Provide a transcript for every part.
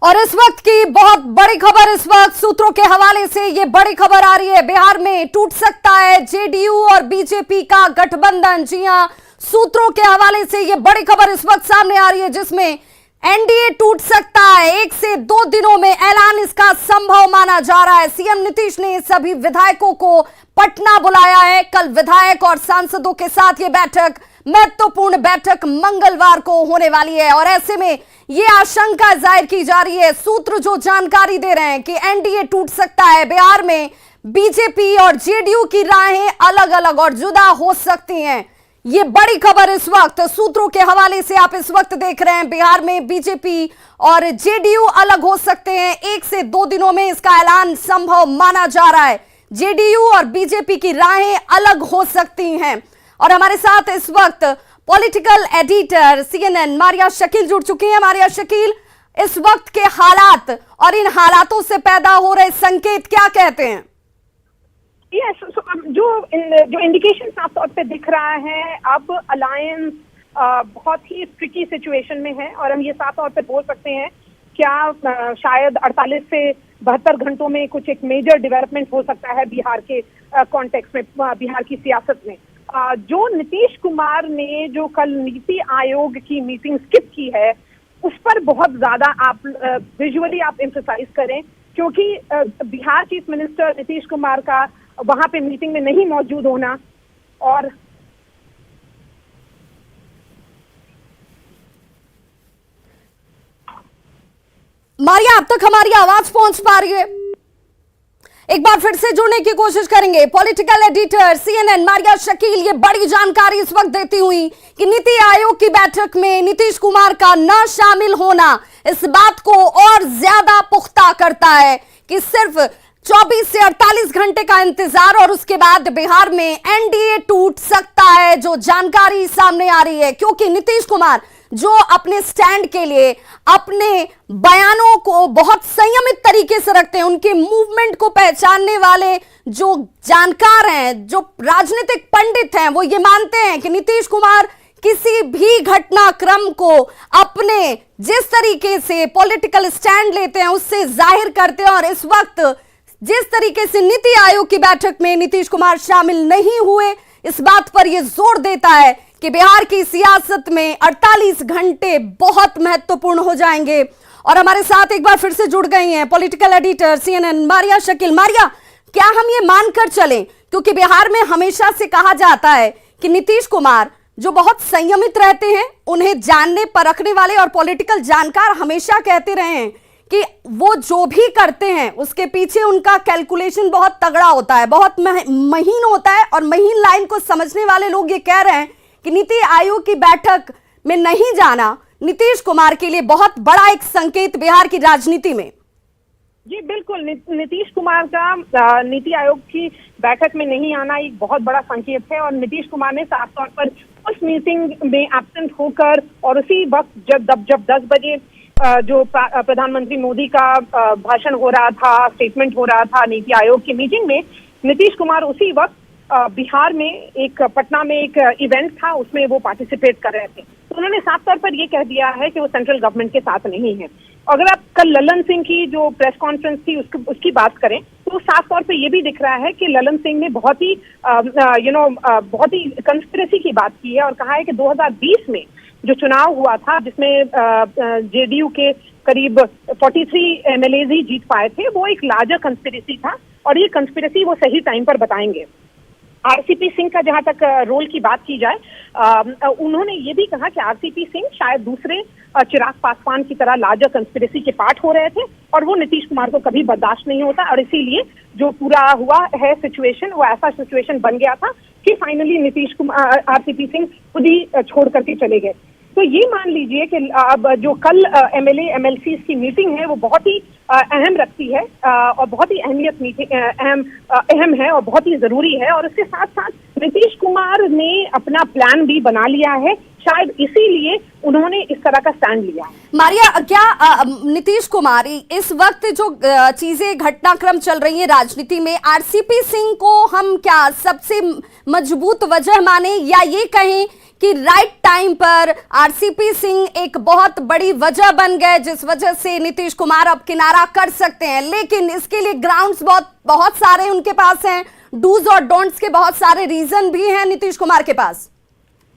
और इस वक्त की बहुत बड़ी खबर, इस वक्त सूत्रों के हवाले से ये बड़ी खबर आ रही है, बिहार में टूट सकता है जेडीयू और बीजेपी का गठबंधन। जी हां, सूत्रों के हवाले से ये बड़ी खबर इस वक्त सामने आ रही है जिसमें एनडीए टूट सकता है। 1 से 2 दिनों में ऐलान इसका संभव माना जा रहा है। सीएम नीतीश ने सभी विधायकों को पटना बुलाया है। कल विधायक और सांसदों के साथ ये बैठक, महत्वपूर्ण बैठक मंगलवार को होने वाली है और ऐसे में ये आशंका जाहिर की जा रही है, सूत्र जो जानकारी दे रहे हैं कि एनडीए टूट सकता है। बिहार में बीजेपी और जेडीयू की राहें अलग अलग और जुदा हो सकती हैं। ये बड़ी खबर इस वक्त सूत्रों के हवाले से आप इस वक्त देख रहे हैं। बिहार में बीजेपी और जेडीयू अलग हो सकते हैं। 1 से 2 दिनों में इसका ऐलान संभव माना जा रहा है। जेडीयू और बीजेपी की राहें अलग हो सकती हैं। और हमारे साथ इस वक्त political editor CNN Maria Shakeel जुड़ चुकी हैं। मारिया शकील, इस वक्त के हालात और इन हालातों से पैदा हो रहे संकेत क्या कहते हैं? जो इंडिकेशन साफ तौर पे दिख रहा है, अब अलायंस बहुत ही ट्रिकी सिचुएशन में है और हम ये साफ तौर पे बोल सकते हैं क्या शायद 48 से 72 घंटों में कुछ एक मेजर डेवलपमेंट हो सकता है बिहार के कॉन्टेक्स्ट में, बिहार की सियासत में। जो नीतीश कुमार ने जो कल नीति आयोग की मीटिंग स्किप की है, उस पर बहुत ज्यादा आप विजुअली आप एम्फसाइज करें, क्योंकि बिहार चीफ मिनिस्टर नीतीश कुमार का वहां पे मीटिंग में नहीं मौजूद होना और मारिया, अब तक हमारी आवाज पहुंच पा रही है? एक बार फिर से जुड़ने की कोशिश करेंगे। Political editor CNN Maria Shakeel ये बड़ी जानकारी इस वक्त देती हुई कि नीति आयोग की बैठक में नीतीश कुमार का न शामिल होना इस बात को और ज्यादा पुख्ता करता है कि सिर्फ 24 से 48 घंटे का इंतजार और उसके बाद बिहार में एनडीए टूट सकता है। जो जानकारी सामने आ रही है, क्योंकि नीतीश कुमार जो अपने स्टैंड के लिए अपने बयानों को बहुत संयमित तरीके से रखते हैं, उनके मूवमेंट को पहचानने वाले जो जानकार हैं, जो राजनीतिक पंडित हैं, वो ये मानते हैं कि नीतीश कुमार किसी भी घटनाक्रम को अपने जिस तरीके से पॉलिटिकल स्टैंड लेते हैं उससे जाहिर करते हैं। और इस वक्त जिस तरीके से नीति आयोग की बैठक में नीतीश कुमार शामिल नहीं हुए, इस बात पर यह जोर देता है कि बिहार की सियासत में 48 घंटे बहुत महत्वपूर्ण हो जाएंगे। और हमारे साथ एक बार फिर से जुड़ गई हैं political editor CNN Maria Shakeel. Maria, क्या हम ये मानकर चलें, क्योंकि बिहार में हमेशा से कहा जाता है कि नीतीश कुमार जो बहुत संयमित रहते हैं, उन्हें जानने परखने वाले और पॉलिटिकल जानकार हमेशा कहते रहे हैं कि वो जो भी करते हैं उसके पीछे उनका कैलकुलेशन बहुत तगड़ा होता है, बहुत महीन होता है। और महीन लाइन को समझने वाले लोग ये कह रहे हैं कि नीति आयोग की बैठक में नहीं जाना नीतीश कुमार के लिए बहुत बड़ा एक संकेत बिहार की राजनीति में। जी बिल्कुल, नीतीश कुमार का नीति आयोग की बैठक में नहीं आना एक बहुत बड़ा संकेत है और नीतीश कुमार ने साफ तौर पर उस मीटिंग में एब्सेंट होकर और उसी वक्त जब 10 बजे जो प्रधानमंत्री मोदी का भाषण हो रहा था, स्टेटमेंट हो रहा था नीति आयोग की मीटिंग में, नीतीश कुमार उसी वक्त बिहार में एक पटना में एक इवेंट था, उसमें वो पार्टिसिपेट कर रहे थे। तो उन्होंने साफ तौर पर ये कह दिया है कि वो सेंट्रल गवर्नमेंट के साथ नहीं है। अगर आप कल ललन सिंह की जो प्रेस कॉन्फ्रेंस थी उसकी बात करें तो साफ तौर पे ये भी दिख रहा है कि ललन सिंह ने बहुत ही बहुत ही कंस्पिरेसी की बात की है और कहा है कि 2020 में जो चुनाव हुआ था, जिसमें जेडीयू के करीब 43 एमएलए ही जीत पाए थे, वो एक लार्जर कंस्पिरेसी था और ये कंस्पिरेसी वो सही टाइम पर बताएंगे। आरसीपी सिंह का जहां तक रोल की बात की जाए, उन्होंने ये भी कहा कि आरसीपी सिंह शायद दूसरे चिराग पासवान की तरह लार्जर कंस्पिरेसी के पार्ट हो रहे थे और वो नीतीश कुमार को कभी बर्दाश्त नहीं होता और इसीलिए जो पूरा हुआ है सिचुएशन, वो ऐसा सिचुएशन बन गया था कि फाइनली नीतीश कुमार आरसीपी सिंह खुद ही छोड़ करके चले गए। तो ये मान लीजिए कि अब जो कल एमएलए एमएलसी की मीटिंग है वो बहुत ही अहम रखती है और बहुत ही अहम है और बहुत ही जरूरी है। और इसके साथ साथ नीतीश कुमार ने अपना प्लान भी बना लिया है, शायद इसीलिए उन्होंने इस तरह का स्टैंड लिया। मारिया, क्या नीतीश कुमार इस वक्त जो चीजें घटनाक्रम चल रही है राजनीति में, आरसीपी सिंह को हम क्या सबसे मजबूत वजह माने या ये कहें कि राइट टाइम पर आरसीपी सिंह एक बहुत बड़ी वजह बन गए जिस वजह से नीतीश कुमार अब किनारा कर सकते हैं, लेकिन इसके लिए ग्राउंड्स बहुत सारे उनके पास हैं, डूज और डोंट्स के बहुत सारे रीजन भी हैं नीतीश कुमार के पास।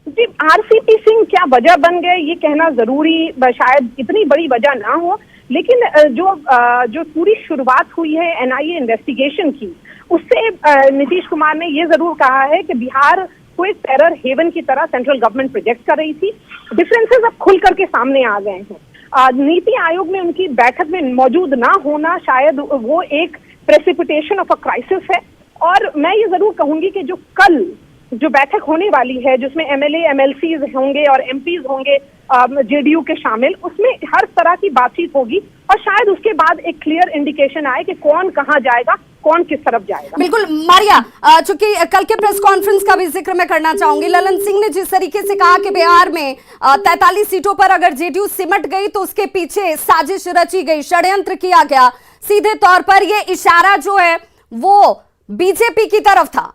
जी, आरसीपी सिंह क्या वजह बन गए ये कहना जरूरी, शायद इतनी बड़ी वजह ना हो, लेकिन जो पूरी शुरुआत हुई है एनआईए इन्वेस्टिगेशन की, उससे नीतीश कुमार ने ये जरूर कहा है कि बिहार को एक टेरर हेवन की तरह सेंट्रल गवर्नमेंट प्रोजेक्ट कर रही थी। डिफरेंसेस अब खुल करके सामने आ गए हैं। नीति आयोग में उनकी बैठक में मौजूद ना होना शायद वो एक प्रेसिपिटेशन ऑफ अ क्राइसिस है। और मैं ये जरूर कहूंगी कि जो बैठक होने वाली है, जिसमें एमएलए एमएलसीज होंगे और एमपीज होंगे जेडीयू के शामिल, उसमें हर तरह की बातचीत होगी और शायद उसके बाद एक क्लियर इंडिकेशन आए कि कौन कहां जाएगा, कौन किस तरफ जाएगा। बिल्कुल मारिया, चूंकि कल के प्रेस कॉन्फ्रेंस का भी जिक्र मैं करना चाहूंगी। ललन सिंह ने जिस तरीके से कहा कि बिहार में 43 सीटों पर अगर जेडीयू सिमट गई तो उसके पीछे साजिश रची गई, षड्यंत्र किया गया, सीधे तौर पर यह इशारा जो है वो बीजेपी की तरफ था।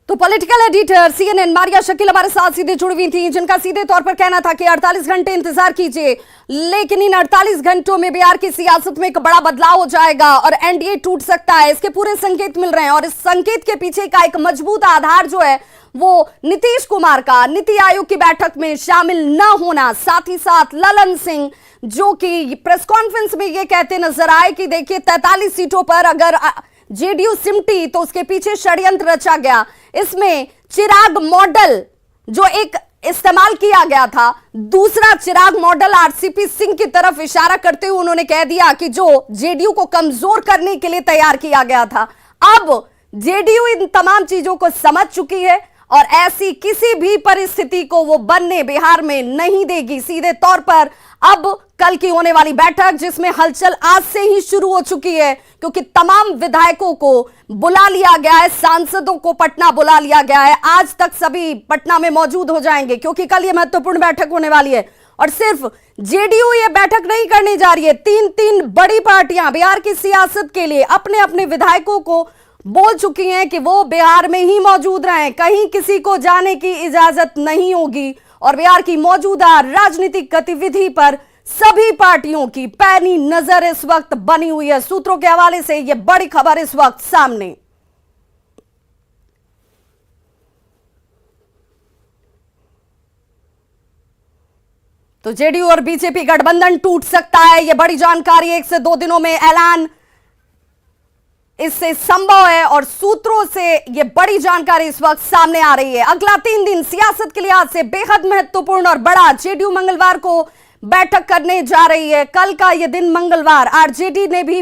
तो political editor CNN Maria Shakeel हमारे साथ सीधे जुड़ी हुई थी, जिनका सीधे तौर पर कहना था कि 48 घंटे इंतजार कीजिए, लेकिन इन 48 घंटों में बिहार की सियासत में एक बड़ा बदलाव हो जाएगा और एनडीए टूट सकता है, इसके पूरे संकेत मिल रहे हैं। और इस संकेत के पीछे का एक मजबूत आधार जो है वो नीतीश कुमार का नीति आयोग की बैठक में शामिल न होना, साथ ही साथ ललन सिंह जो कि प्रेस कॉन्फ्रेंस में ये कहते नजर आए कि देखिए 43 सीटों पर अगर जेडीयू सिमटी तो उसके पीछे षड्यंत्र रचा गया। इसमें चिराग मॉडल जो एक इस्तेमाल किया गया था, दूसरा चिराग मॉडल आरसीपी सिंह की तरफ इशारा करते हुए उन्होंने कह दिया कि जो जेडीयू को कमजोर करने के लिए तैयार किया गया था। अब जेडीयू इन तमाम चीजों को समझ चुकी है और ऐसी किसी भी परिस्थिति को वो बनने बिहार में नहीं देगी। सीधे तौर पर अब कल की होने वाली बैठक, जिसमें हलचल आज से ही शुरू हो चुकी है, क्योंकि तमाम विधायकों को बुला लिया गया है, सांसदों को पटना बुला लिया गया है। आज तक सभी पटना में मौजूद हो जाएंगे क्योंकि कल ये महत्वपूर्ण बैठक होने वाली है। और सिर्फ जेडीयू ये बैठक नहीं करने जा रही है, तीन बड़ी पार्टियां बिहार की सियासत के लिए अपने अपने विधायकों को बोल चुकी हैं कि वो बिहार में ही मौजूद रहें, कहीं किसी को जाने की इजाजत नहीं होगी। और बिहार की मौजूदा राजनीतिक गतिविधि पर सभी पार्टियों की पैनी नजर इस वक्त बनी हुई है। सूत्रों के हवाले से यह बड़ी खबर इस वक्त सामने। तो जेडीयू और बीजेपी गठबंधन टूट सकता है, यह बड़ी जानकारी 1 से 2 दिनों में ऐलान इससे संभव है और सूत्रों से यह बड़ी जानकारी इस वक्त सामने आ रही है। अगला 3 दिन सियासत के लिहाज से बेहद महत्वपूर्ण और बड़ा। जेडीयू मंगलवार को बैठक करने जा रही है। कल का यह दिन मंगलवार, आरजेडी ने भी